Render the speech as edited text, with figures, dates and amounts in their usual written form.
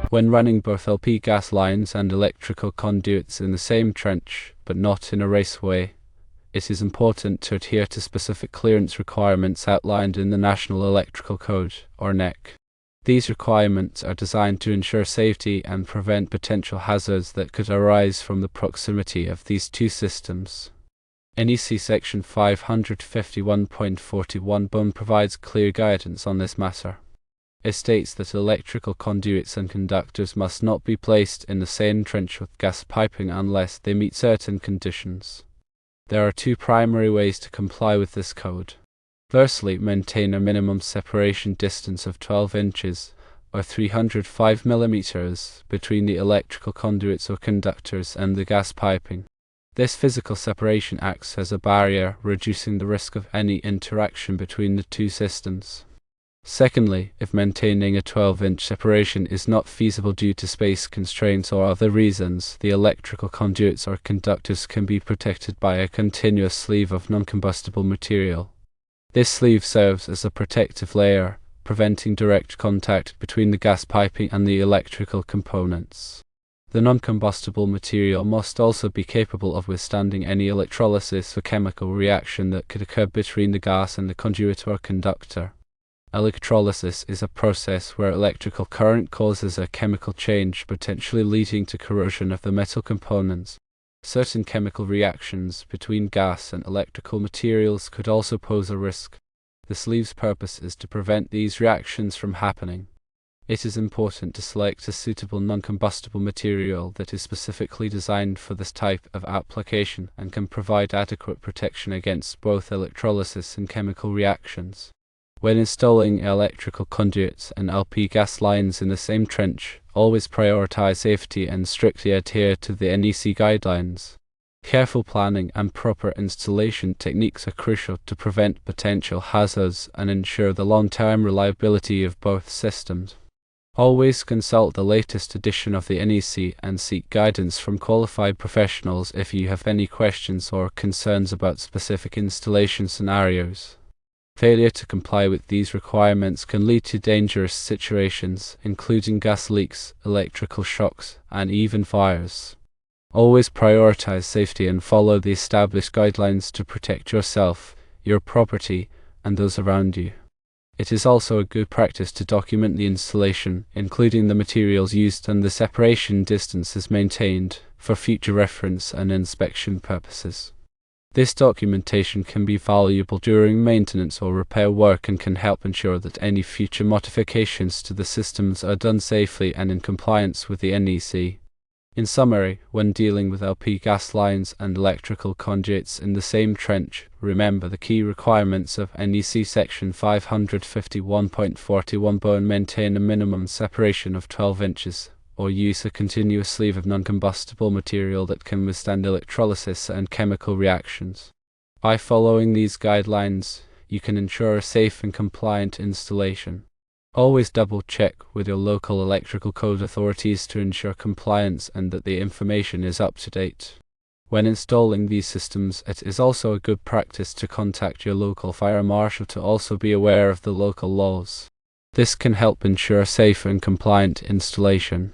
When running both LP gas lines and electrical conduits in the same trench, but not in a raceway, it is important to adhere to specific clearance requirements outlined in the National Electrical Code, or NEC. These requirements are designed to ensure safety and prevent potential hazards that could arise from the proximity of these two systems. NEC Section 551.41 provides clear guidance on this matter. It states that electrical conduits and conductors must not be placed in the same trench with gas piping unless they meet certain conditions. There are two primary ways to comply with this code. Firstly, maintain a minimum separation distance of 12 inches or 305 millimeters between the electrical conduits or conductors and the gas piping. This physical separation acts as a barrier, reducing the risk of any interaction between the two systems. Secondly, if maintaining a 12-inch separation is not feasible due to space constraints or other reasons, the electrical conduits or conductors can be protected by a continuous sleeve of non-combustible material. This sleeve serves as a protective layer, preventing direct contact between the gas piping and the electrical components. The non-combustible material must also be capable of withstanding any electrolysis or chemical reaction that could occur between the gas and the conduit or conductor. Electrolysis is a process where electrical current causes a chemical change, potentially leading to corrosion of the metal components. Certain chemical reactions between gas and electrical materials could also pose a risk. The sleeve's purpose is to prevent these reactions from happening. It is important to select a suitable non-combustible material that is specifically designed for this type of application and can provide adequate protection against both electrolysis and chemical reactions. When installing electrical conduits and LP gas lines in the same trench, always prioritize safety and strictly adhere to the NEC guidelines. Careful planning and proper installation techniques are crucial to prevent potential hazards and ensure the long-term reliability of both systems. Always consult the latest edition of the NEC and seek guidance from qualified professionals if you have any questions or concerns about specific installation scenarios. Failure to comply with these requirements can lead to dangerous situations, including gas leaks, electrical shocks, and even fires. Always prioritize safety and follow the established guidelines to protect yourself, your property, and those around you. It is also a good practice to document the installation, including the materials used and the separation distances maintained, for future reference and inspection purposes. This documentation can be valuable during maintenance or repair work and can help ensure that any future modifications to the systems are done safely and in compliance with the NEC. In summary, when dealing with LP gas lines and electrical conduits in the same trench, remember the key requirements of NEC Section 551.41 and maintain a minimum separation of 12 inches. Or use a continuous sleeve of non-combustible material that can withstand electrolysis and chemical reactions. By following these guidelines, you can ensure a safe and compliant installation. Always double-check with your local electrical code authorities to ensure compliance and that the information is up to date. When installing these systems, it is also a good practice to contact your local fire marshal to also be aware of the local laws. This can help ensure a safe and compliant installation.